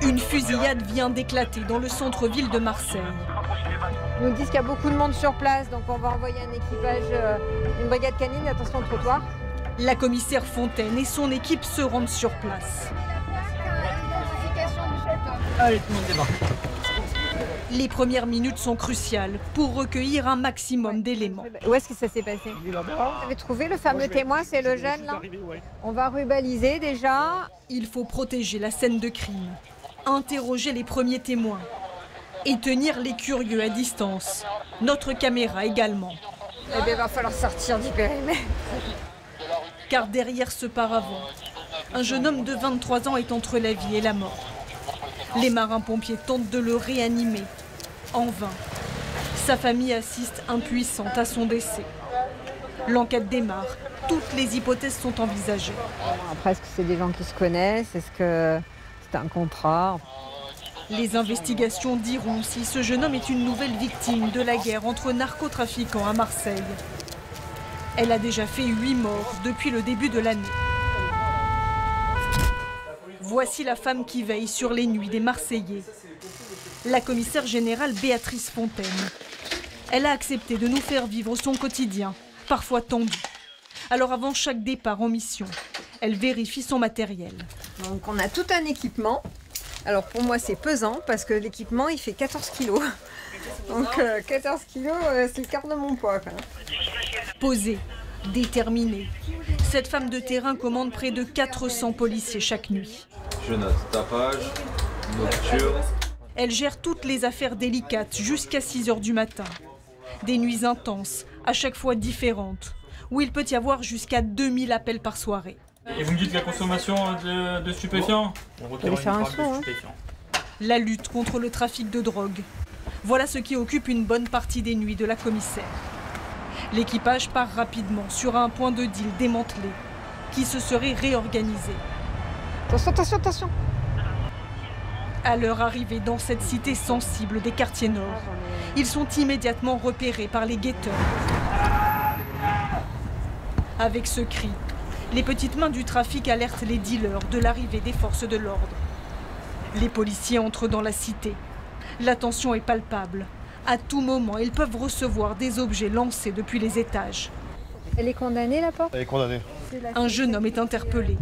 Une fusillade vient d'éclater dans le centre-ville de Marseille. Ils nous disent qu'il y a beaucoup de monde sur place, donc on va envoyer un équipage, une brigade canine, attention au trottoir. La commissaire Fontaine et son équipe se rendent sur place. Allez, tout le monde débarque. Les premières minutes sont cruciales pour recueillir un maximum d'éléments. Où est-ce que ça s'est passé? Vous avez trouvé le fameux témoin, c'est le jeune là? On va rubaliser déjà. Il faut protéger la scène de crime, interroger les premiers témoins et tenir les curieux à distance. Notre caméra également. Eh bien, il va falloir sortir du périmètre. Car derrière ce paravent, un jeune homme de 23 ans est entre la vie et la mort. Les marins-pompiers tentent de le réanimer. En vain. Sa famille assiste impuissante à son décès. L'enquête démarre. Toutes les hypothèses sont envisagées. Après, est-ce que c'est des gens qui se connaissent? Est-ce que c'est un contrat? Les investigations diront si ce jeune homme est une nouvelle victime de la guerre entre narcotrafiquants à Marseille. Elle a déjà fait 8 morts depuis le début de l'année. Voici la femme qui veille sur les nuits des Marseillais. La commissaire générale Béatrice Fontaine. Elle a accepté de nous faire vivre son quotidien, parfois tendu. Alors avant chaque départ en mission, elle vérifie son matériel. Donc on a tout un équipement. Alors pour moi c'est pesant parce que l'équipement il fait 14 kilos. Donc 14 kilos c'est le quart de mon poids quand même. Posée, déterminée, cette femme de terrain commande près de 400 policiers chaque nuit. Je note tapage, nocturne. Elle gère toutes les affaires délicates jusqu'à 6 h du matin. Des nuits intenses, à chaque fois différentes, où il peut y avoir jusqu'à 2000 appels par soirée. Et vous me dites la consommation de stupéfiants? On requiert une marque de stupéfiants. La lutte contre le trafic de drogue. Voilà ce qui occupe une bonne partie des nuits de la commissaire. L'équipage part rapidement sur un point de deal démantelé, qui se serait réorganisé. Attention, attention, attention. À leur arrivée dans cette cité sensible des quartiers nord, ils sont immédiatement repérés par les guetteurs. Avec ce cri, les petites mains du trafic alertent les dealers de l'arrivée des forces de l'ordre. Les policiers entrent dans la cité. La tension est palpable. À tout moment, ils peuvent recevoir des objets lancés depuis les étages. Elle est condamnée, la porte? Elle est condamnée. Un jeune homme est interpellé.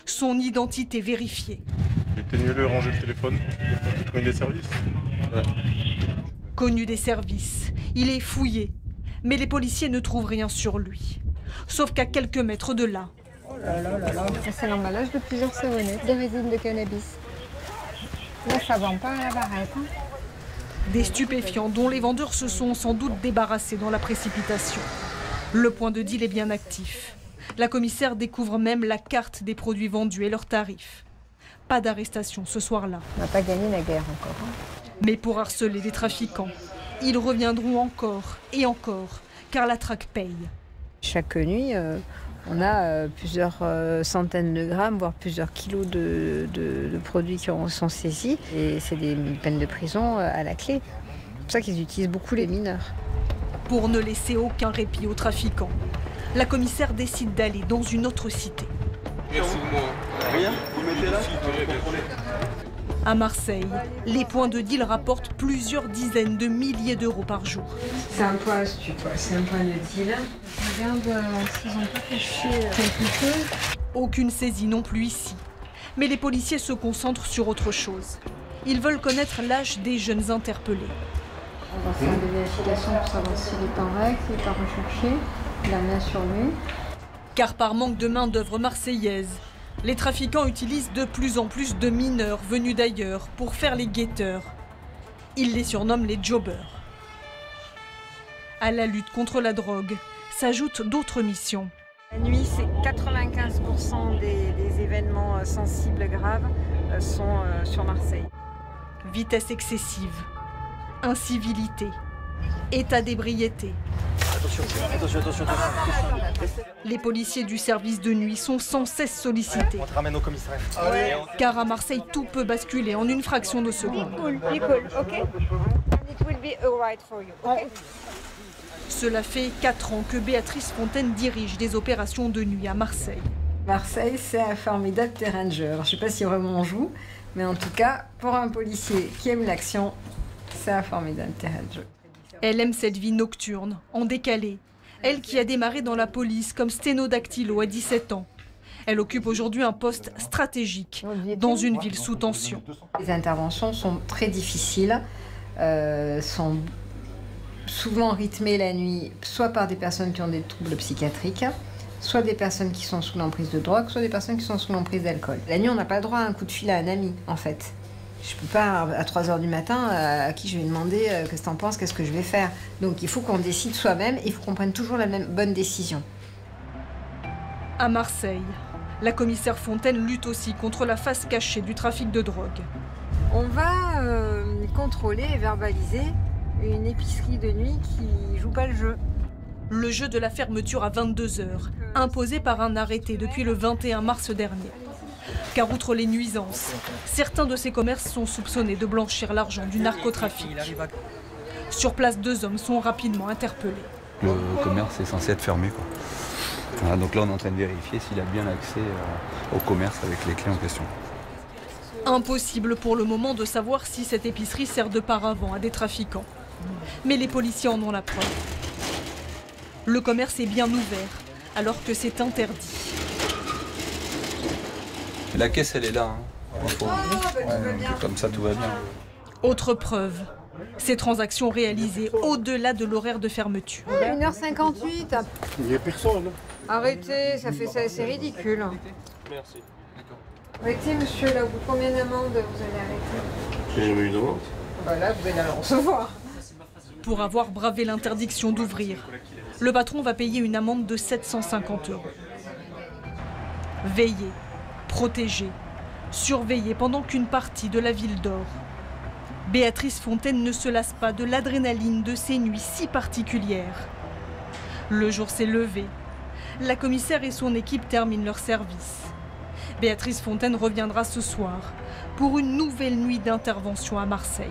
Son identité vérifiée. Il était mieux ranger le téléphone. Connu des services. Ouais. Connu des services, il est fouillé. Mais les policiers ne trouvent rien sur lui. Sauf qu'à quelques mètres de là. Oh là là là là. C'est l'emballage de plusieurs savonnettes de résine de cannabis. Là, ça vend pas à la barrette. Hein. Des stupéfiants dont les vendeurs se sont sans doute débarrassés dans la précipitation. Le point de deal est bien actif. La commissaire découvre même la carte des produits vendus et leurs tarifs. Pas d'arrestation ce soir-là. On n'a pas gagné la guerre encore. Hein. Mais pour harceler les trafiquants, ils reviendront encore et encore, car la traque paye. Chaque nuit, on a plusieurs centaines de grammes, voire plusieurs kilos de produits qui sont saisis. Et c'est des peines de prison à la clé. C'est pour ça qu'ils utilisent beaucoup les mineurs. Pour ne laisser aucun répit aux trafiquants, la commissaire décide d'aller dans une autre cité. Rien, vous mettez là. À Marseille, les points de deal rapportent plusieurs dizaines de milliers d'euros par jour. C'est un point astu, quoi. C'est un point de deal. Regarde s'ils ont pas caché quelque chose. Aucune saisie non plus ici. Mais les policiers se concentrent sur autre chose. Ils veulent connaître l'âge des jeunes interpellés. On va faire des vérifications pour savoir s'il est en règle, s'il n'est pas recherché. Il a rien sur lui. Car par manque de main-d'œuvre marseillaise, les trafiquants utilisent de plus en plus de mineurs venus d'ailleurs pour faire les guetteurs. Ils les surnomment les jobbers. À la lutte contre la drogue s'ajoutent d'autres missions. La nuit, c'est 95% des événements sensibles graves sont sur Marseille. Vitesse excessive, incivilité, état d'ébriété. Attention. Les policiers du service de nuit sont sans cesse sollicités. On te ramène au commissariat. Car à Marseille, tout peut basculer en une fraction de seconde. Be cool, ok? And it will be all right for you, ok? Cela fait 4 ans que Béatrice Fontaine dirige des opérations de nuit à Marseille. Marseille, c'est un formidable terrain de jeu. Alors, je ne sais pas si vraiment on joue, Mais en tout cas, pour un policier qui aime l'action, c'est un formidable terrain de jeu. Elle aime cette vie nocturne, en décalé. Elle qui a démarré dans la police comme sténodactylo à 17 ans. Elle occupe aujourd'hui un poste stratégique dans une ville sous tension. Les interventions sont très difficiles, sont souvent rythmées la nuit, soit par des personnes qui ont des troubles psychiatriques, soit des personnes qui sont sous l'emprise de drogue, soit des personnes qui sont sous l'emprise d'alcool. La nuit, on n'a pas le droit à un coup de fil à un ami, en fait. Je ne peux pas, à 3 h du matin, à qui je vais demander qu'est-ce que t'en penses, qu'est-ce que je vais faire. Donc il faut qu'on décide soi-même, il faut qu'on prenne toujours la même bonne décision. À Marseille, la commissaire Fontaine lutte aussi contre la face cachée du trafic de drogue. On va contrôler et verbaliser une épicerie de nuit qui joue pas le jeu. Le jeu de la fermeture à 22 h, imposé par un arrêté depuis le 21 mars dernier. Car outre les nuisances, certains de ces commerces sont soupçonnés de blanchir l'argent du narcotrafic. Sur place, 2 hommes sont rapidement interpellés. Le commerce est censé être fermé, quoi. Voilà, donc là, on est en train de vérifier s'il a bien accès au commerce avec les clés en question. Impossible pour le moment de savoir si cette épicerie sert de paravent à des trafiquants. Mais les policiers en ont la preuve. Le commerce est bien ouvert, alors que c'est interdit. La caisse, elle est là. Comme ça, tout va bien. Autre preuve, ces transactions réalisées au-delà de l'horaire de fermeture. 1h58. Il n'y a personne. Arrêtez, c'est ridicule. Merci. Arrêtez, monsieur, là, au bout de combien d'amendes vous allez arrêter? J'ai jamais eu d'amende. Bah là, vous allez la recevoir. Pour avoir bravé l'interdiction d'ouvrir, le patron va payer une amende de 750 €. Veiller, protéger, surveiller pendant qu'une partie de la ville dort. Béatrice Fontaine ne se lasse pas de l'adrénaline de ces nuits si particulières. Le jour s'est levé. La commissaire et son équipe terminent leur service. Béatrice Fontaine reviendra ce soir pour une nouvelle nuit d'intervention à Marseille.